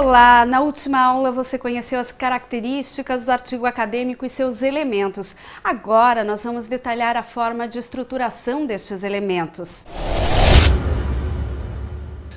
Olá! Na última aula você conheceu as características do artigo acadêmico e seus elementos. Agora nós vamos detalhar a forma de estruturação destes elementos.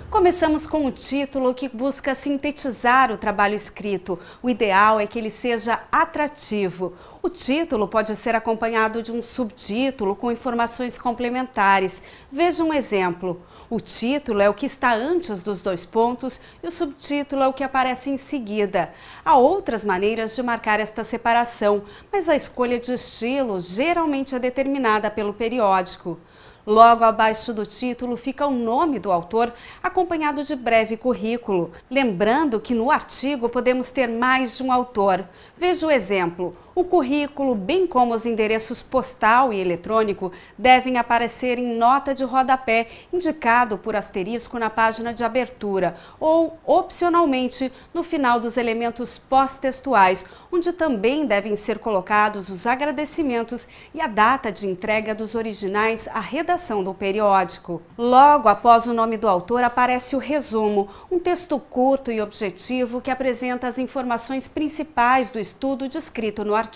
Começamos com o título, que busca sintetizar o trabalho escrito. O ideal é que ele seja atrativo. O título pode ser acompanhado de um subtítulo com informações complementares. Veja um exemplo. O título é o que está antes dos dois pontos e o subtítulo é o que aparece em seguida. Há outras maneiras de marcar esta separação, mas a escolha de estilo geralmente é determinada pelo periódico. Logo abaixo do título fica o nome do autor, acompanhado de breve currículo. Lembrando que no artigo podemos ter mais de um autor. Veja o exemplo. O currículo, bem como os endereços postal e eletrônico, devem aparecer em nota de rodapé, indicado por asterisco na página de abertura, ou, opcionalmente, no final dos elementos pós-textuais, onde também devem ser colocados os agradecimentos e a data de entrega dos originais à redação do periódico. Logo após o nome do autor aparece o resumo, um texto curto e objetivo que apresenta as informações principais do estudo descrito no artigo.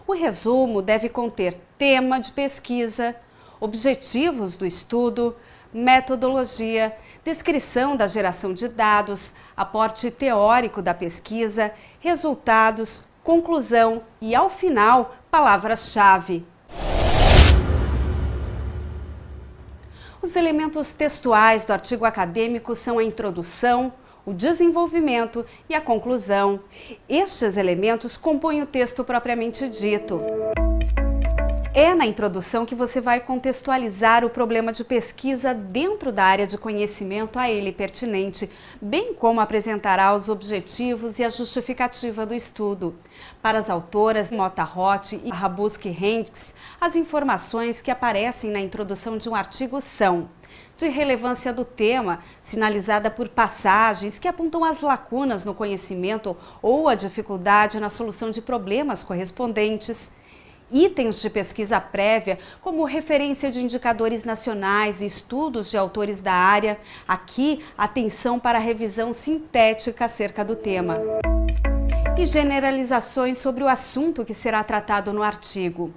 O resumo deve conter tema de pesquisa, objetivos do estudo, metodologia, descrição da geração de dados, aporte teórico da pesquisa, resultados, conclusão e, ao final, palavras-chave. Os elementos textuais do artigo acadêmico são a introdução, o desenvolvimento e a conclusão. Estes elementos compõem o texto propriamente dito. É na introdução que você vai contextualizar o problema de pesquisa dentro da área de conhecimento a ele pertinente, bem como apresentará os objetivos e a justificativa do estudo. Para as autoras Mota Roth e Rabuski-Hendricks, as informações que aparecem na introdução de um artigo são: de relevância do tema, sinalizada por passagens que apontam as lacunas no conhecimento ou a dificuldade na solução de problemas correspondentes. Itens de pesquisa prévia, como referência de indicadores nacionais e estudos de autores da área. Aqui, atenção para a revisão sintética acerca do tema. E generalizações sobre o assunto que será tratado no artigo.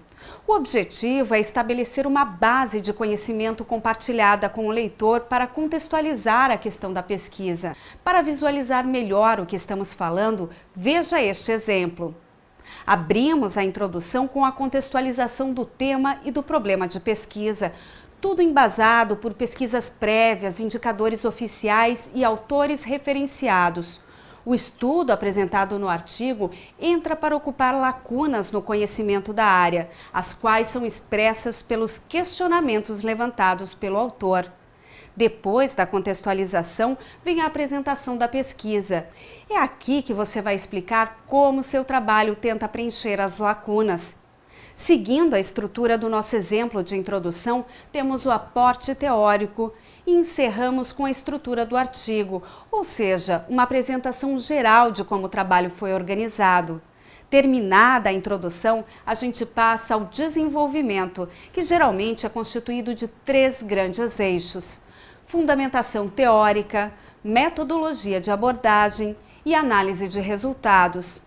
O objetivo é estabelecer uma base de conhecimento compartilhada com o leitor para contextualizar a questão da pesquisa. Para visualizar melhor o que estamos falando, veja este exemplo. Abrimos a introdução com a contextualização do tema e do problema de pesquisa, tudo embasado por pesquisas prévias, indicadores oficiais e autores referenciados. O estudo apresentado no artigo entra para ocupar lacunas no conhecimento da área, as quais são expressas pelos questionamentos levantados pelo autor. Depois da contextualização, vem a apresentação da pesquisa. É aqui que você vai explicar como seu trabalho tenta preencher as lacunas. Seguindo a estrutura do nosso exemplo de introdução, temos o aporte teórico e encerramos com a estrutura do artigo, ou seja, uma apresentação geral de como o trabalho foi organizado. Terminada a introdução, a gente passa ao desenvolvimento, que geralmente é constituído de 3 grandes eixos: fundamentação teórica, metodologia de abordagem e análise de resultados.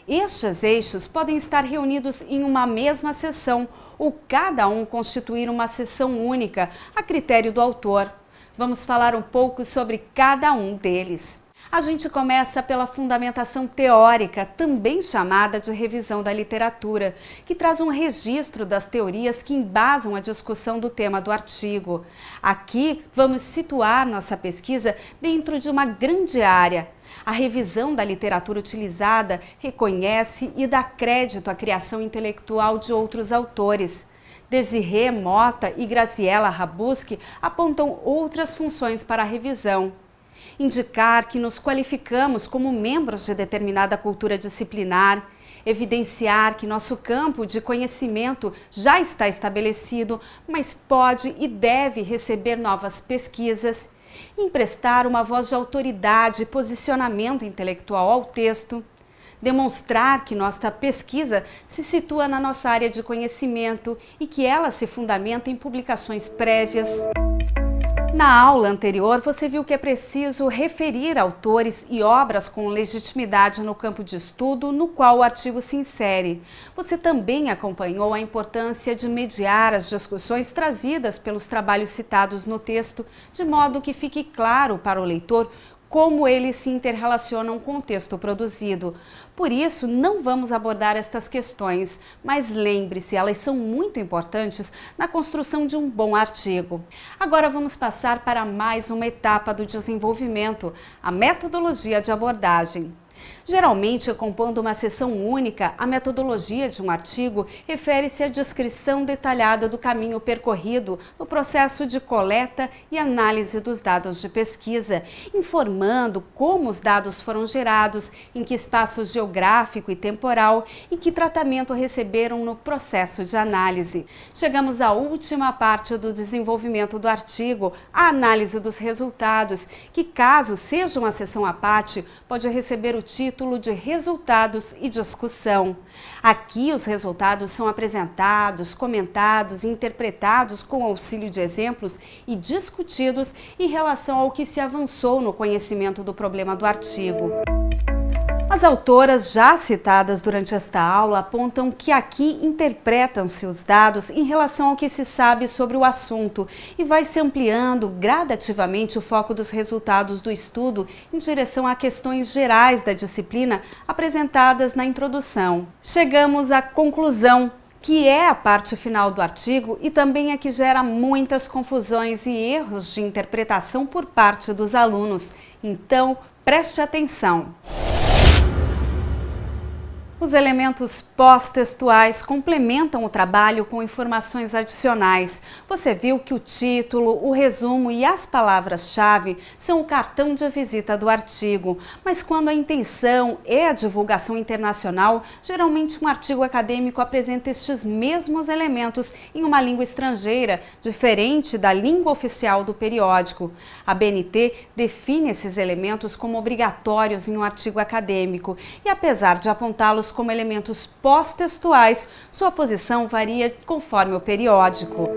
Estes eixos podem estar reunidos em uma mesma seção ou cada um constituir uma seção única, a critério do autor. Vamos falar um pouco sobre cada um deles. A gente começa pela fundamentação teórica, também chamada de revisão da literatura, que traz um registro das teorias que embasam a discussão do tema do artigo. Aqui vamos situar nossa pesquisa dentro de uma grande área. A revisão da literatura utilizada reconhece e dá crédito à criação intelectual de outros autores. Desirê Mota e Graziela Rabuski apontam outras funções para a revisão. Indicar que nos qualificamos como membros de determinada cultura disciplinar, evidenciar que nosso campo de conhecimento já está estabelecido, mas pode e deve receber novas pesquisas, emprestar uma voz de autoridade e posicionamento intelectual ao texto, demonstrar que nossa pesquisa se situa na nossa área de conhecimento e que ela se fundamenta em publicações prévias. Na aula anterior, você viu que é preciso referir autores e obras com legitimidade no campo de estudo no qual o artigo se insere. Você também acompanhou a importância de mediar as discussões trazidas pelos trabalhos citados no texto, de modo que fique claro para o leitor como eles se interrelacionam com o texto produzido. Por isso, não vamos abordar estas questões, mas lembre-se, elas são muito importantes na construção de um bom artigo. Agora vamos passar para mais uma etapa do desenvolvimento, a metodologia de abordagem. Geralmente, compondo uma seção única, a metodologia de um artigo refere-se à descrição detalhada do caminho percorrido no processo de coleta e análise dos dados de pesquisa, informando como os dados foram gerados, em que espaço geográfico e temporal e que tratamento receberam no processo de análise. Chegamos à última parte do desenvolvimento do artigo, a análise dos resultados, que, caso seja uma seção à parte, pode receber o título de resultados e discussão. Aqui os resultados são apresentados, comentados e interpretados com auxílio de exemplos e discutidos em relação ao que se avançou no conhecimento do problema do artigo. As autoras já citadas durante esta aula apontam que aqui interpretam-se os dados em relação ao que se sabe sobre o assunto e vai se ampliando gradativamente o foco dos resultados do estudo em direção a questões gerais da disciplina apresentadas na introdução. Chegamos à conclusão, que é a parte final do artigo e também a que gera muitas confusões e erros de interpretação por parte dos alunos. Então, preste atenção. Os elementos pós-textuais complementam o trabalho com informações adicionais. Você viu que o título, o resumo e as palavras-chave são o cartão de visita do artigo, mas quando a intenção é a divulgação internacional, geralmente um artigo acadêmico apresenta estes mesmos elementos em uma língua estrangeira, diferente da língua oficial do periódico. A BNT define esses elementos como obrigatórios em um artigo acadêmico e, apesar de apontá-los como elementos pós-textuais, sua posição varia conforme o periódico.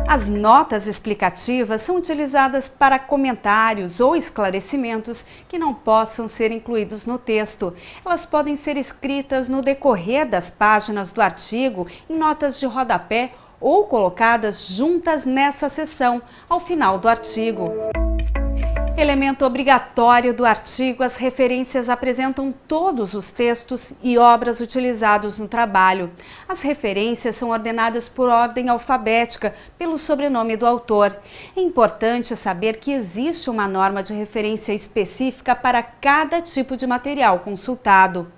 As notas explicativas são utilizadas para comentários ou esclarecimentos que não possam ser incluídos no texto. Elas podem ser escritas no decorrer das páginas do artigo, em notas de rodapé ou colocadas juntas nessa seção, ao final do artigo. Elemento obrigatório do artigo, as referências apresentam todos os textos e obras utilizados no trabalho. As referências são ordenadas por ordem alfabética, pelo sobrenome do autor. É importante saber que existe uma norma de referência específica para cada tipo de material consultado.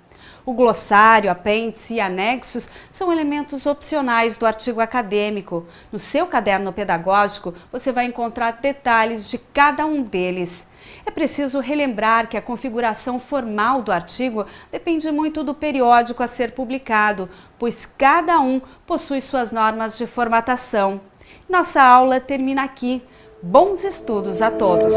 O glossário, apêndice e anexos são elementos opcionais do artigo acadêmico. No seu caderno pedagógico, você vai encontrar detalhes de cada um deles. É preciso relembrar que a configuração formal do artigo depende muito do periódico a ser publicado, pois cada um possui suas normas de formatação. Nossa aula termina aqui. Bons estudos a todos!